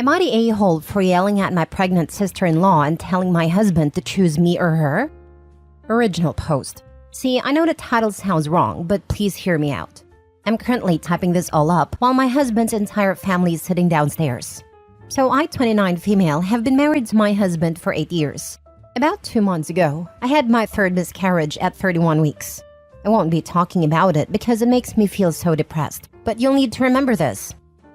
Am I the a-hole for yelling at my pregnant sister-in-law and telling my husband to choose me or her? Original post. See, I know the title sounds wrong, but please hear me out. I'm currently typing this all up while my husband's entire family is sitting downstairs. So I, 29 female, have been married to my husband for 8 years. About 2 months ago, I had my third miscarriage at 31 weeks. I won't be talking about it because it makes me feel so depressed, but you'll need to remember this.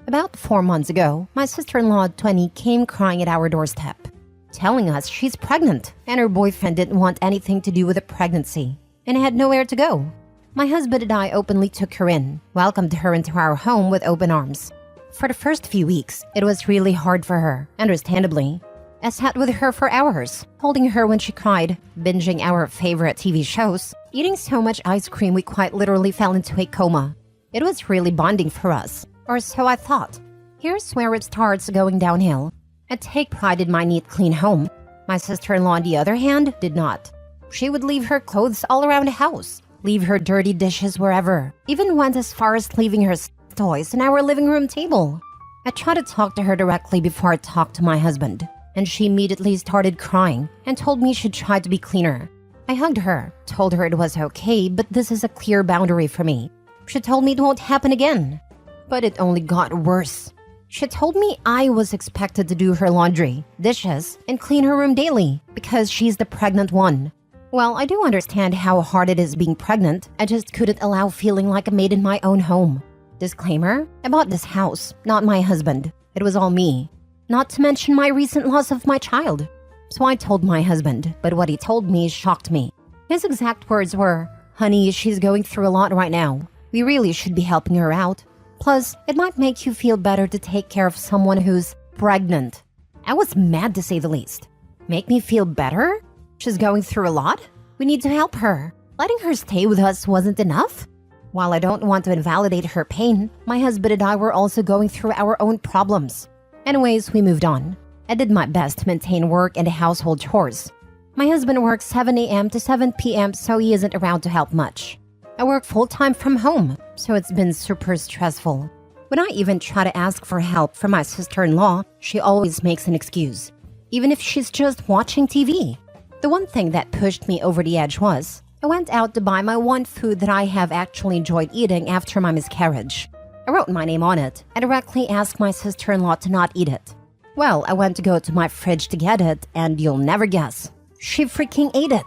About 4 months ago, my sister-in-law, 20, came crying at our doorstep, telling us she's pregnant and her boyfriend didn't want anything to do with the pregnancy and had nowhere to go. My husband and I openly took her in, welcomed her into our home with open arms. For the first few weeks, it was really hard for her, understandably. I sat with her for hours, holding her when she cried, binging our favorite TV shows, eating so much ice cream we quite literally fell into a coma. It was really bonding for us, or so I thought. Here's where it starts going downhill. I take pride in my neat, clean home. My sister-in-law, on the other hand, did not. She would leave her clothes all around the house, leave her dirty dishes wherever, even went as far as leaving her toys on our living room table. I tried to talk to her directly before I talked to my husband, and she immediately started crying and told me she'd try to be cleaner. I hugged her, told her it was okay, but this is a clear boundary for me. She told me it won't happen again. But it only got worse. She told me I was expected to do her laundry, dishes, and clean her room daily because she's the pregnant one. Well, I do understand how hard it is being pregnant. I just couldn't allow feeling like a maid in my own home. Disclaimer, I bought this house, not my husband. It was all me. Not to mention my recent loss of my child. So I told my husband, but what he told me shocked me. His exact words were, "Honey, she's going through a lot right now. We really should be helping her out. Plus, it might make you feel better to take care of someone who's pregnant." I was mad to say the least. Make me feel better? She's going through a lot? We need to help her. Letting her stay with us wasn't enough? While I don't want to invalidate her pain, my husband and I were also going through our own problems. Anyways, we moved on. I did my best to maintain work and household chores. My husband works 7 a.m. to 7 p.m., so he isn't around to help much. I work full-time from home, so it's been super stressful. When I even try to ask for help from my sister-in-law, she always makes an excuse, even if she's just watching TV. The one thing that pushed me over the edge was, I went out to buy my one food that I have actually enjoyed eating after my miscarriage. I wrote my name on it and directly asked my sister-in-law to not eat it. Well, I went to go to my fridge to get it, and you'll never guess. She freaking ate it.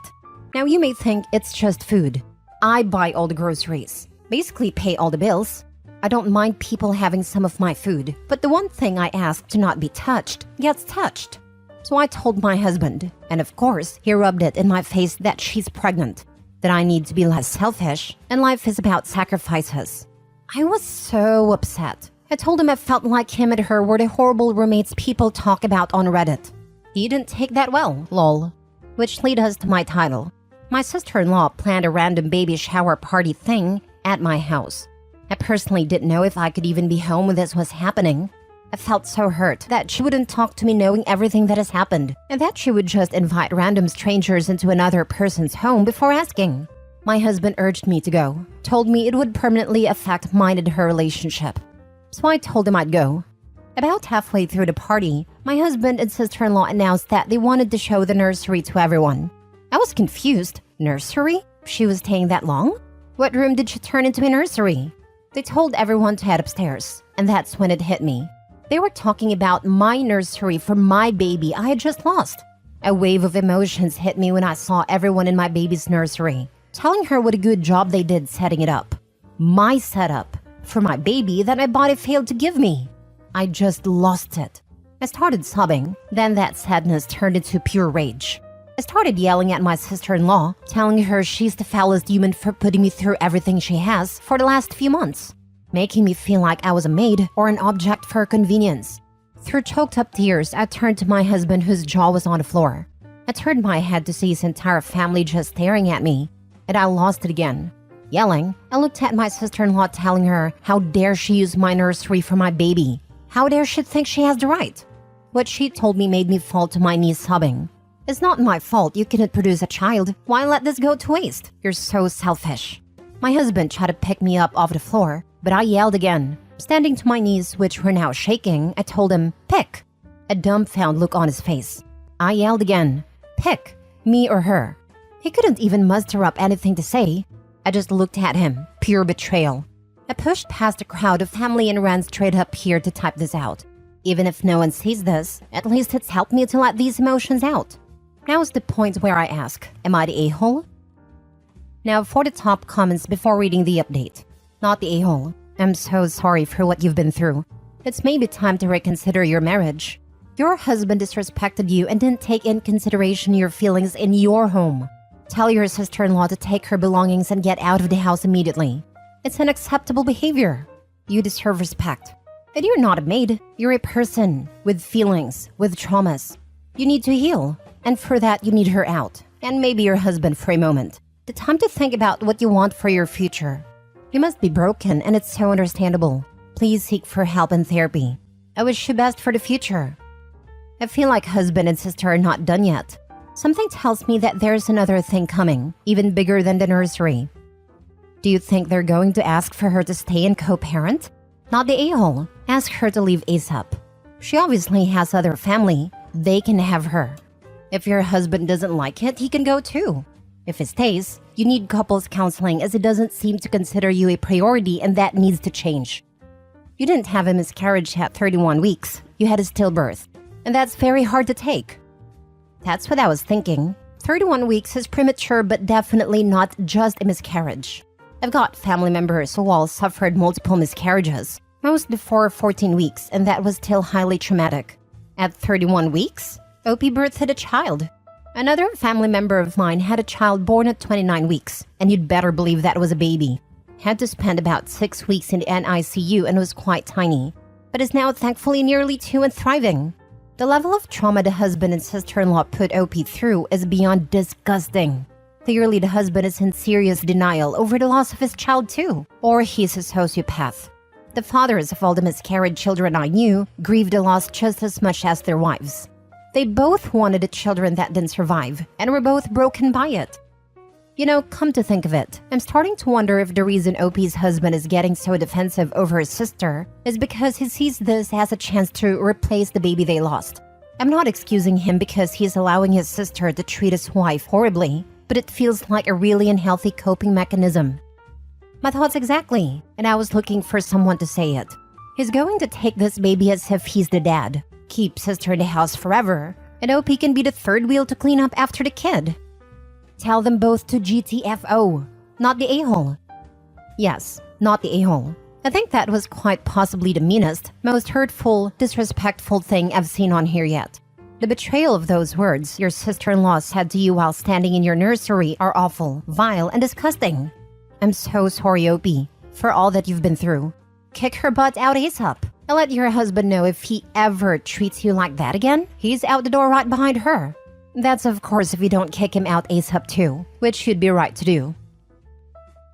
Now you may think it's just food. I buy all the groceries, basically pay all the bills. I don't mind people having some of my food, but the one thing I ask to not be touched gets touched. So I told my husband, and of course, he rubbed it in my face that she's pregnant, that I need to be less selfish, and life is about sacrifices. I was so upset. I told him I felt like him and her were the horrible roommates people talk about on Reddit. He didn't take that well, lol. Which leads us to my title. My sister-in-law planned a random baby shower party thing at my house. I personally didn't know if I could even be home when this was happening. I felt so hurt that she wouldn't talk to me knowing everything that has happened, and that she would just invite random strangers into another person's home before asking. My husband urged me to go, told me it would permanently affect mine and her relationship. So I told him I'd go. About halfway through the party, my husband and sister-in-law announced that they wanted to show the nursery to everyone. I was confused. Nursery? She was staying that long? What room did she turn into a nursery? They told everyone to head upstairs, and that's when it hit me. They were talking about my nursery for my baby I had just lost. A wave of emotions hit me when I saw everyone in my baby's nursery, telling her what a good job they did setting it up. My setup for my baby that my body failed to give me. I just lost it. I started sobbing, then that sadness turned into pure rage. I started yelling at my sister-in-law, telling her she's the foulest human for putting me through everything she has for the last few months, making me feel like I was a maid or an object for convenience. Through choked-up tears, I turned to my husband whose jaw was on the floor. I turned my head to see his entire family just staring at me, and I lost it again. Yelling, I looked at my sister-in-law telling her how dare she use my nursery for my baby. How dare she think she has the right? What she told me made me fall to my knees sobbing. It's not my fault you couldn't produce a child. Why let this go to waste? You're so selfish. My husband tried to pick me up off the floor, but I yelled again. Standing to my knees, which were now shaking, I told him, pick. a dumbfounded look on his face. I yelled again, "Pick, me or her." He couldn't even muster up anything to say. I just looked at him, pure betrayal. I pushed past a crowd of family and ran straight up here to type this out. Even if no one sees this, at least it's helped me to let these emotions out. Now's the point where I ask, am I the a-hole? Now for the top comments before reading the update. Not the a-hole. I'm so sorry for what you've been through. It's maybe time to reconsider your marriage. Your husband disrespected you and didn't take in consideration your feelings in your home. Tell your sister-in-law to take her belongings and get out of the house immediately. It's unacceptable behavior. You deserve respect. And you're not a maid. You're a person with feelings, with traumas. You need to heal. And for that, you need her out. And maybe your husband for a moment. The time to think about what you want for your future. You must be broken, and it's so understandable. Please seek for help and therapy. I wish you best for the future. I feel like husband and sister are not done yet. Something tells me that there's another thing coming, even bigger than the nursery. Do you think they're going to ask for her to stay and co-parent? Not the a-hole. Ask her to leave ASAP. She obviously has other family. They can have her. If your husband doesn't like it, he can go too. If he stays, you need couples counseling as he doesn't seem to consider you a priority, and that needs to change. You didn't have a miscarriage at 31 weeks. You had a stillbirth. And that's very hard to take. That's what I was thinking. 31 weeks is premature, but definitely not just a miscarriage. I've got family members who all suffered multiple miscarriages, most before 14 weeks, and that was still highly traumatic. At 31 weeks, OP birthed a child. Another family member of mine had a child born at 29 weeks, and you'd better believe that was a baby. Had to spend about 6 weeks in the NICU and was quite tiny, but is now thankfully nearly 2 and thriving. The level of trauma the husband and sister-in-law put OP through is beyond disgusting. Clearly, the husband is in serious denial over the loss of his child too, or he's a sociopath. The fathers of all the miscarried children I knew grieved the loss just as much as their wives. They both wanted the children that didn't survive, and were both broken by it. You know, come to think of it, I'm starting to wonder if the reason OP's husband is getting so defensive over his sister is because he sees this as a chance to replace the baby they lost. I'm not excusing him because he's allowing his sister to treat his wife horribly, but it feels like a really unhealthy coping mechanism. My thoughts exactly, and I was looking for someone to say it. He's going to take this baby as if he's the dad, keep sister in the house forever, and OP can be the third wheel to clean up after the kid. Tell them both to GTFO, not the a-hole. Yes, not the a-hole. I think that was quite possibly the meanest, most hurtful, disrespectful thing I've seen on here yet. The betrayal of those words your sister-in-law said to you while standing in your nursery are awful, vile, and disgusting. I'm so sorry, OP, for all that you've been through. Kick her butt out ASAP. And let your husband know if he ever treats you like that again, he's out the door right behind her. That's of course if you don't kick him out ASAP too, which you'd be right to do.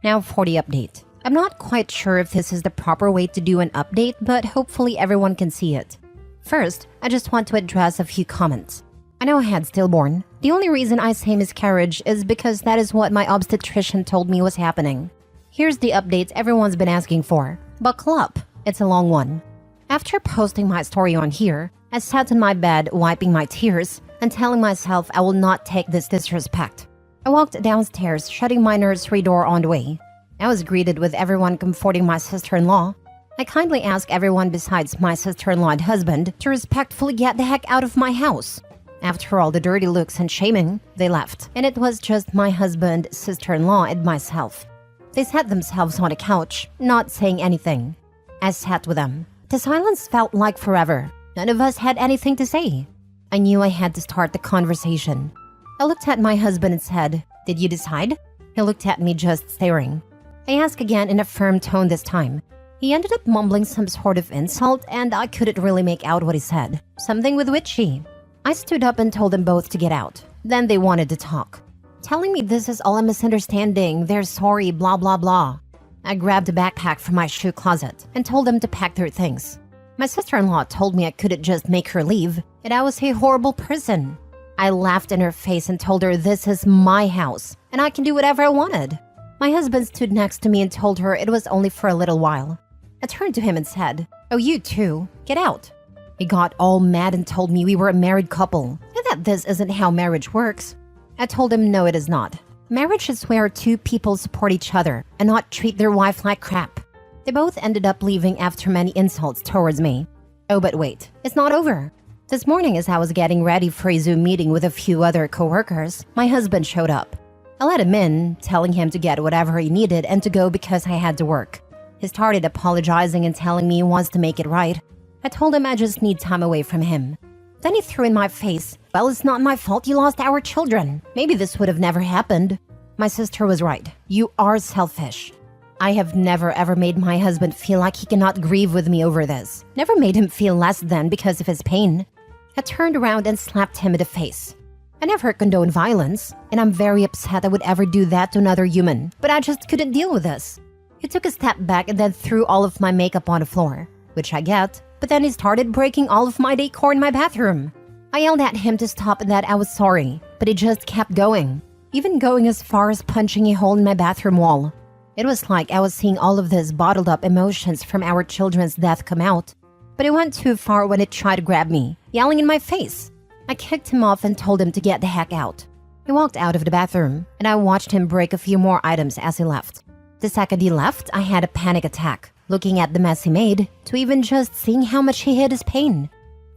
Now for the update. I'm not quite sure if this is the proper way to do an update, but hopefully everyone can see it. First, I just want to address a few comments. I know I had stillborn. The only reason I say miscarriage is because that is what my obstetrician told me was happening. Here's the update everyone's been asking for. Buckle up, it's a long one. After posting my story on here, I sat in my bed wiping my tears and telling myself I will not take this disrespect. I walked downstairs, shutting my nursery door on the way. I was greeted with everyone comforting my sister-in-law. I kindly asked everyone besides my sister-in-law and husband to respectfully get the heck out of my house. After all the dirty looks and shaming, they left, and it was just my husband, sister-in-law, and myself. They sat themselves on a couch, not saying anything. I sat with them. The silence felt like forever. None of us had anything to say. I knew I had to start the conversation. I looked at my husband and said, "Did you decide?" He looked at me just staring. I asked again in a firm tone this time. He ended up mumbling some sort of insult, and I couldn't really make out what he said. Something with witchy. I stood up and told them both to get out. Then they wanted to talk, telling me this is all a misunderstanding, they're sorry, blah blah blah. I grabbed a backpack from my shoe closet and told them to pack their things. My sister-in-law told me I couldn't just make her leave, and I was a horrible person. I laughed in her face and told her this is my house, and I can do whatever I wanted. My husband stood next to me and told her it was only for a little while. I turned to him and said, "Oh, you too, get out." He got all mad and told me we were a married couple and that this isn't how marriage works. I told him no, it is not. Marriage is where two people support each other and not treat their wife like crap. They both ended up leaving after many insults towards me. Oh, but wait, it's not over. This morning as I was getting ready for a Zoom meeting with a few other coworkers, my husband showed up. I let him in, telling him to get whatever he needed and to go because I had to work. He started apologizing and telling me he wants to make it right. I told him I just need time away from him. Then he threw in my face, "Well, it's not my fault you lost our children. Maybe this would have never happened." My sister was right. You are selfish. I have never ever made my husband feel like he cannot grieve with me over this. Never made him feel less than because of his pain. I turned around and slapped him in the face. I never condone violence, and I'm very upset I would ever do that to another human, but I just couldn't deal with this. He took a step back and then threw all of my makeup on the floor, which I get. But then he started breaking all of my decor in my bathroom. I yelled at him to stop and that I was sorry, but he just kept going, even going as far as punching a hole in my bathroom wall. It was like I was seeing all of these bottled up emotions from our children's death come out. But it went too far when it tried to grab me, yelling in my face. I kicked him off and told him to get the heck out. He walked out of the bathroom, and I watched him break a few more items as he left. The second he left, I had a panic attack, looking at the mess he made, to even just seeing how much he hid his pain.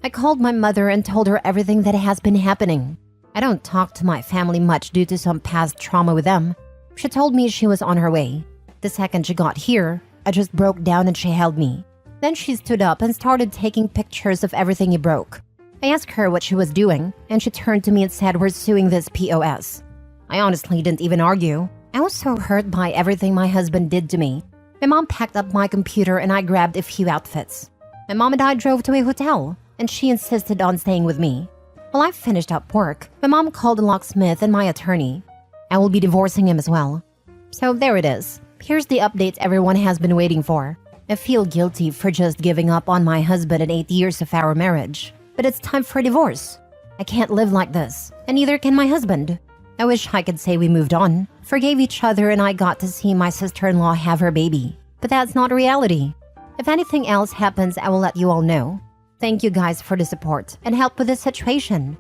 I called my mother and told her everything that has been happening. I don't talk to my family much due to some past trauma with them. She told me she was on her way. The second she got here, I just broke down and she held me. Then she stood up and started taking pictures of everything he broke. I asked her what she was doing, and she turned to me and said, "We're suing this POS." I honestly didn't even argue. I was so hurt by everything my husband did to me. My mom packed up my computer and I grabbed a few outfits. My mom and I drove to a hotel, and she insisted on staying with me. While I finished up work, my mom called the locksmith and my attorney. I will be divorcing him as well. So there it is. Here's the update everyone has been waiting for. I feel guilty for just giving up on my husband in 8 years of our marriage. But it's time for a divorce. I can't live like this, and neither can my husband. I wish I could say we moved on, forgave each other, and I got to see my sister-in-law have her baby. But that's not reality. If anything else happens, I will let you all know. Thank you guys for the support and help with this situation.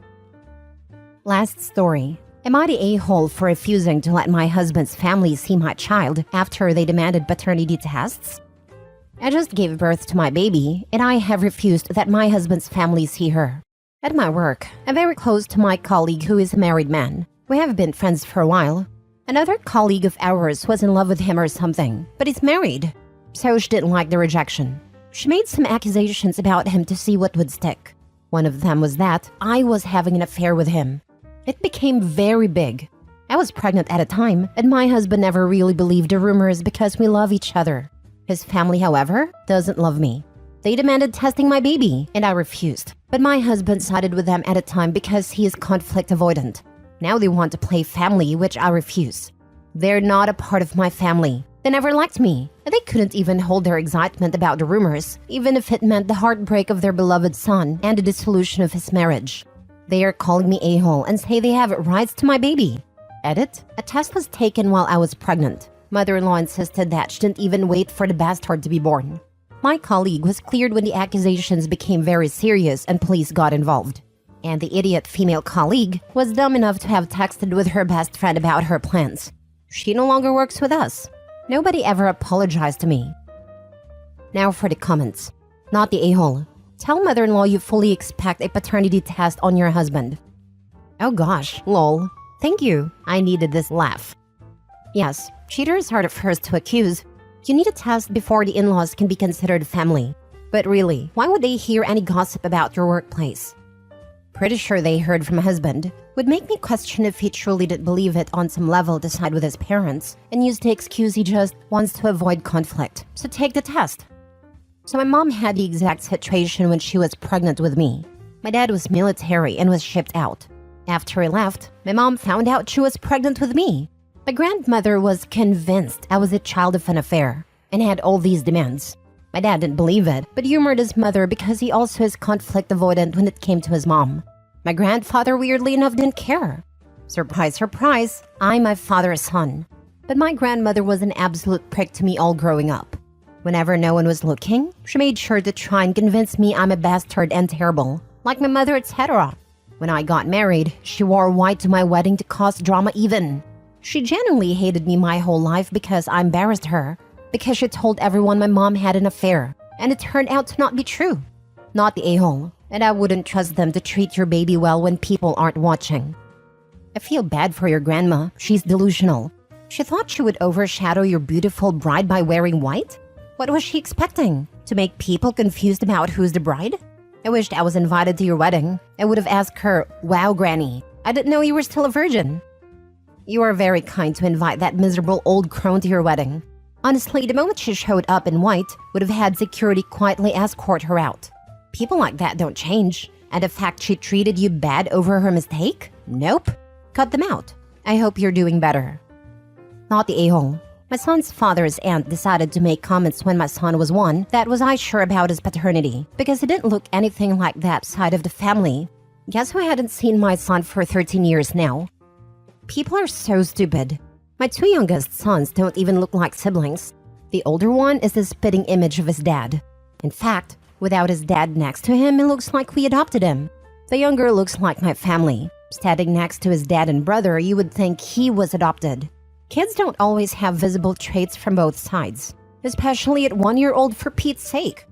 Last story. Am I the a-hole for refusing to let my husband's family see my child after they demanded paternity tests? I just gave birth to my baby, and I have refused that my husband's family see her. At my work, I'm very close to my colleague who is a married man. We have been friends for a while. Another colleague of ours was in love with him or something, but he's married. So she didn't like the rejection. She made some accusations about him to see what would stick. One of them was that I was having an affair with him. It became very big. I was pregnant at a time, and my husband never really believed the rumors because we love each other. His family, however, doesn't love me. They demanded testing my baby, and I refused. But my husband sided with them at a time because he is conflict avoidant. Now they want to play family, which I refuse. They're not a part of my family. They never liked me, and they couldn't even hold their excitement about the rumors, even if it meant the heartbreak of their beloved son and the dissolution of his marriage. They are calling me a-hole and say they have rights to my baby. Edit: a test was taken while I was pregnant. Mother-in-law insisted that she didn't even wait for the bastard to be born. My colleague was cleared when the accusations became very serious and police got involved. And the idiot female colleague was dumb enough to have texted with her best friend about her plans. She no longer works with us. Nobody ever apologized to me. Now for the comments. Not the a-hole. Tell mother-in-law you fully expect a paternity test on your husband. Oh gosh, lol. Thank you. I needed this laugh. Yes, cheaters are the first to accuse. You need a test before the in-laws can be considered family. But really, why would they hear any gossip about your workplace? Pretty sure they heard from a husband. Would make me question if he truly did believe it on some level to side with his parents and use the excuse he just wants to avoid conflict. So take the test. So my mom had the exact situation when she was pregnant with me. My dad was military and was shipped out. After he left, my mom found out she was pregnant with me. My grandmother was convinced I was a child of an affair and had all these demands. My dad didn't believe it, but humored his mother because he also is conflict avoidant when it came to his mom. My grandfather, weirdly enough, didn't care. Surprise, surprise, I'm my father's son. But my grandmother was an absolute prick to me all growing up. Whenever no one was looking, she made sure to try and convince me I'm a bastard and terrible, like my mother, etc. When I got married, she wore white to my wedding to cause drama even. She genuinely hated me my whole life because I embarrassed her, because she told everyone my mom had an affair, and it turned out to not be true. Not the a-hole, and I wouldn't trust them to treat your baby well when people aren't watching. I feel bad for your grandma. She's delusional. She thought she would overshadow your beautiful bride by wearing white? What was she expecting? To make people confused about who's the bride? I wished I was invited to your wedding. I would have asked her, "Wow, Granny, I didn't know you were still a virgin." You are very kind to invite that miserable old crone to your wedding. Honestly, the moment she showed up in white, would have had security quietly escort her out. People like that don't change. And the fact she treated you bad over her mistake? Nope. Cut them out. I hope you're doing better. Not the a-hole. My son's father's aunt decided to make comments when my son was 1 that was I sure about his paternity, because he didn't look anything like that side of the family. Guess who hadn't seen my son for 13 years now? People are so stupid. My 2 youngest sons don't even look like siblings. The older one is the spitting image of his dad. In fact, without his dad next to him, it looks like we adopted him. The younger looks like my family. Standing next to his dad and brother, you would think he was adopted. Kids don't always have visible traits from both sides, especially at 1-year-old for Pete's sake.